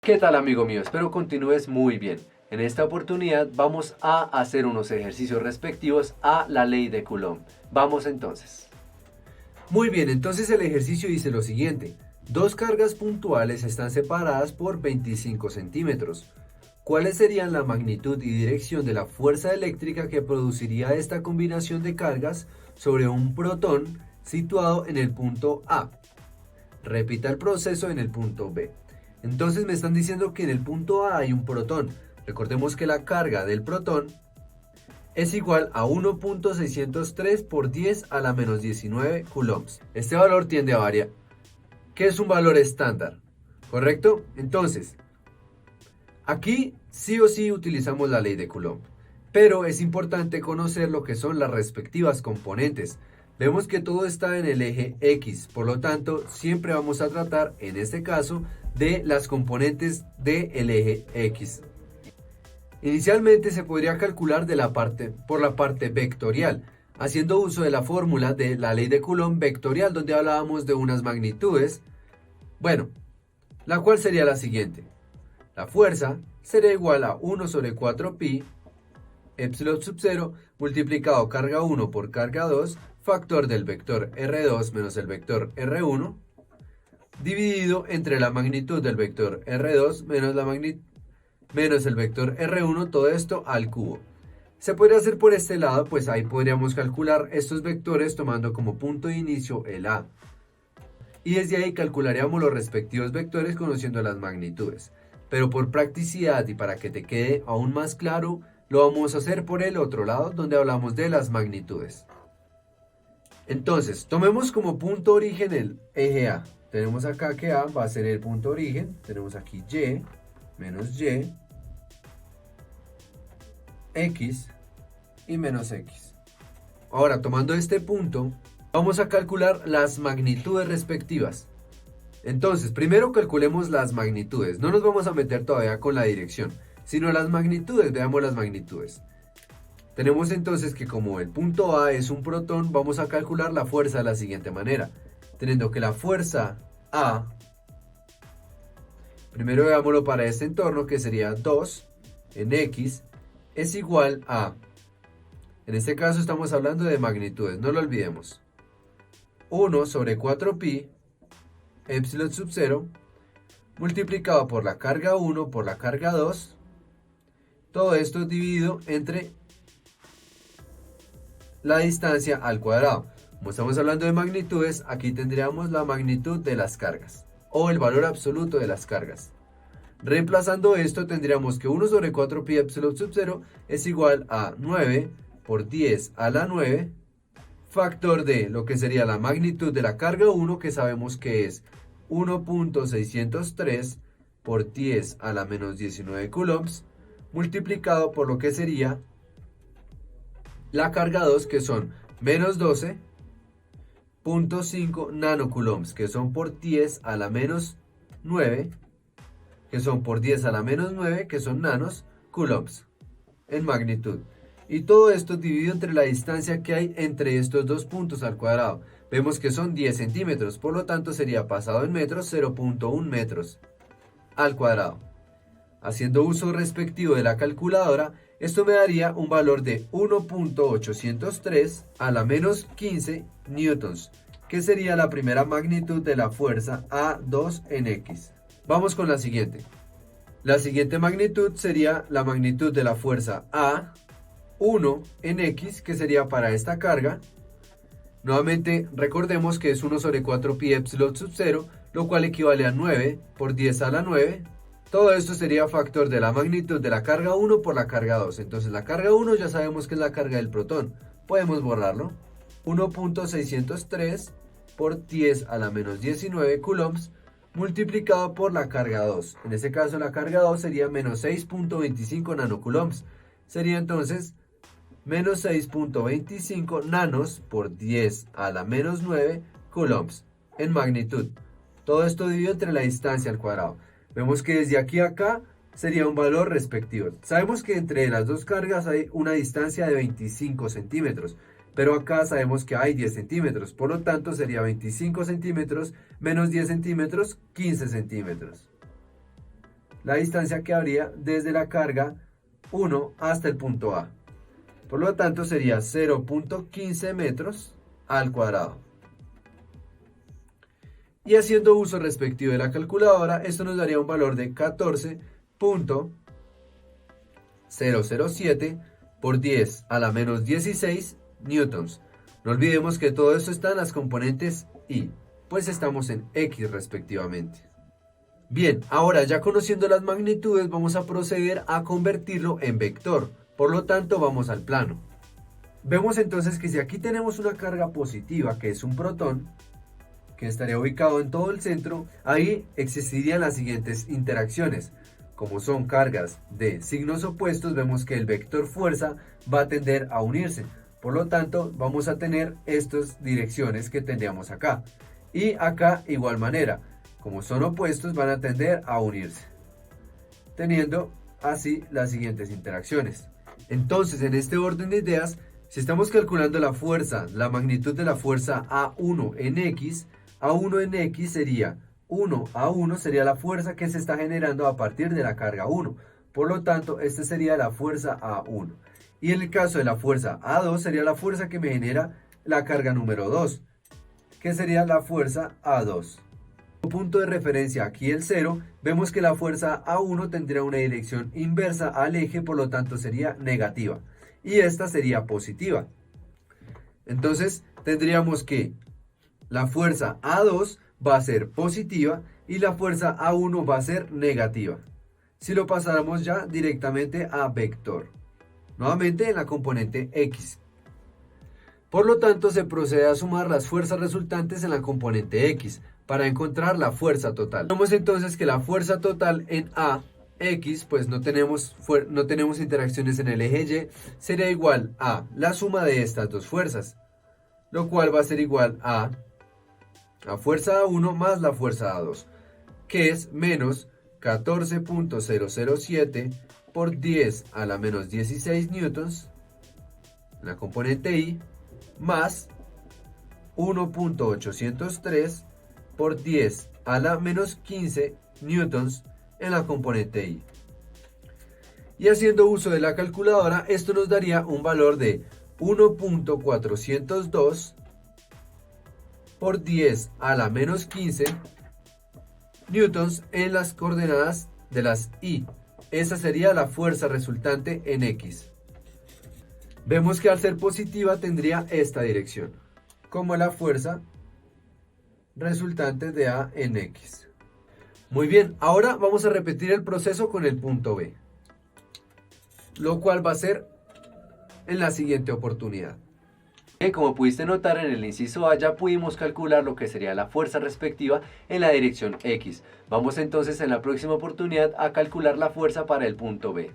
¿Qué tal, amigo mío? Espero continúes muy bien. En esta oportunidad vamos a hacer unos ejercicios respectivos a la ley de Coulomb. Vamos entonces. Muy bien, entonces el ejercicio dice lo siguiente. Dos cargas puntuales están separadas por 25 centímetros. ¿Cuáles serían la magnitud y dirección de la fuerza eléctrica que produciría esta combinación de cargas sobre un protón situado en el punto A? Repita el proceso en el punto B. Entonces me están diciendo que en el punto A hay un protón. Recordemos que la carga del protón es igual a 1.603 por 10 a la menos 19 coulombs. Este valor tiende a variar, que es un valor estándar, ¿correcto? Entonces, aquí sí o sí utilizamos la ley de Coulomb, pero es importante conocer lo que son las respectivas componentes. Vemos que todo está en el eje X, por lo tanto, siempre vamos a tratar, en este caso, de las componentes del eje X. Inicialmente se podría calcular por la parte vectorial, haciendo uso de la fórmula de la ley de Coulomb vectorial, donde hablábamos de unas magnitudes, bueno, la cual sería la siguiente. La fuerza sería igual a 1 sobre 4 pi epsilon sub 0 multiplicado carga 1 por carga 2, factor del vector R2 menos el vector R1, dividido entre la magnitud del vector R2 menos el vector R1, todo esto al cubo. Se podría hacer por este lado, pues ahí podríamos calcular estos vectores tomando como punto de inicio el A. Y desde ahí calcularíamos los respectivos vectores conociendo las magnitudes. Pero por practicidad y para que te quede aún más claro, lo vamos a hacer por el otro lado, donde hablamos de las magnitudes. Entonces, tomemos como punto origen el eje A. Tenemos acá que A va a ser el punto origen. Tenemos aquí Y menos Y, X y menos X. Ahora, tomando este punto, vamos a calcular las magnitudes respectivas. Entonces, primero calculemos las magnitudes. No nos vamos a meter todavía con la dirección, sino las magnitudes. Veamos las magnitudes. Tenemos entonces que como el punto A es un protón, vamos a calcular la fuerza de la siguiente manera. Teniendo que la fuerza A, primero veámoslo para este entorno, que sería 2 en X, es igual a, en este caso estamos hablando de magnitudes, no lo olvidemos, 1 sobre 4 pi epsilon sub 0 multiplicado por la carga 1 por la carga 2, todo esto dividido entre la distancia al cuadrado. Como estamos hablando de magnitudes, aquí tendríamos la magnitud de las cargas o el valor absoluto de las cargas. Reemplazando esto tendríamos que 1 sobre 4 pi epsilon sub 0 es igual a 9 por 10 a la 9, factor de lo que sería la magnitud de la carga 1, que sabemos que es 1.603 por 10 a la menos 19 coulombs, multiplicado por lo que sería la carga 2, que son menos 12.5 nanocoulombs, que son por 10 a la menos 9, que son por 10 a la menos 9, que son nanos, coulombs en magnitud. Y todo esto dividido entre la distancia que hay entre estos dos puntos al cuadrado. Vemos que son 10 centímetros, por lo tanto sería pasado en metros 0.1 metros al cuadrado. Haciendo uso respectivo de la calculadora, esto me daría un valor de 1.803 a la menos 15 newtons, que sería la primera magnitud de la fuerza A2 en X. Vamos con la siguiente. La siguiente magnitud sería la magnitud de la fuerza A1 en X, que sería para esta carga. Nuevamente recordemos que es 1 sobre 4 pi epsilon sub 0, lo cual equivale a 9 por 10 a la 9. Todo esto sería factor de la magnitud de la carga 1 por la carga 2. Entonces la carga 1 ya sabemos que es la carga del protón. Podemos borrarlo. 1.603 por 10 a la menos 19 coulombs multiplicado por la carga 2. En este caso la carga 2 sería menos 6.25 nanocoulombs. Sería entonces menos 6.25 nanos por 10 a la menos 9 coulombs en magnitud. Todo esto dividido entre la distancia al cuadrado. Vemos que desde aquí a acá sería un valor respectivo. Sabemos que entre las dos cargas hay una distancia de 25 centímetros. Pero acá sabemos que hay 10 centímetros. Por lo tanto sería 25 centímetros menos 10 centímetros, 15 centímetros. la distancia que habría desde la carga 1 hasta el punto A. Por lo tanto sería 0.15 metros al cuadrado. Y haciendo uso respectivo de la calculadora, esto nos daría un valor de 14.007 por 10 a la menos 16 newtons. No olvidemos que todo esto está en las componentes Y, pues estamos en X respectivamente. Bien, ahora ya conociendo las magnitudes vamos a proceder a convertirlo en vector. Por lo tanto vamos al plano. Vemos entonces que si aquí tenemos una carga positiva que es un protón, que estaría ubicado en todo el centro, ahí existirían las siguientes interacciones. Como son cargas de signos opuestos, vemos que el vector fuerza va a tender a unirse. Por lo tanto, vamos a tener estas direcciones que tendríamos acá. Y acá igual manera, como son opuestos, van a tender a unirse, teniendo así las siguientes interacciones. Entonces, en este orden de ideas, si estamos calculando la fuerza, la magnitud de la fuerza A1 en X, A1 en X sería 1 a 1 sería la fuerza que se está generando a partir de la carga 1. Por lo tanto, esta sería la fuerza A1. Y en el caso de la fuerza A2 sería la fuerza que me genera la carga número 2, que sería la fuerza A2. Punto de referencia aquí el 0, vemos que la fuerza A1 tendría una dirección inversa al eje, por lo tanto sería negativa. Y esta sería positiva. Entonces tendríamos que la fuerza A2 va a ser positiva y la fuerza A1 va a ser negativa. Si lo pasáramos ya directamente a vector, nuevamente en la componente X. Por lo tanto, se procede a sumar las fuerzas resultantes en la componente X para encontrar la fuerza total. Vemos entonces que la fuerza total en AX, pues no tenemos interacciones en el eje Y, sería igual a la suma de estas dos fuerzas, lo cual va a ser igual a la fuerza A1 más la fuerza A2, que es menos 14.007 por 10 a la menos 16 newtons en la componente Y, más 1.803 por 10 a la menos 15 newtons en la componente Y. Y haciendo uso de la calculadora, esto nos daría un valor de 1.402 por 10 a la menos 15 newtons en las coordenadas de las Y. Esa sería la fuerza resultante en X. Vemos que al ser positiva tendría esta dirección, como la fuerza resultante de A en X. Muy bien, ahora vamos a repetir el proceso con el punto B, lo cual va a ser en la siguiente oportunidad. Como pudiste notar, en el inciso A ya pudimos calcular lo que sería la fuerza respectiva en la dirección X. Vamos entonces en la próxima oportunidad a calcular la fuerza para el punto B.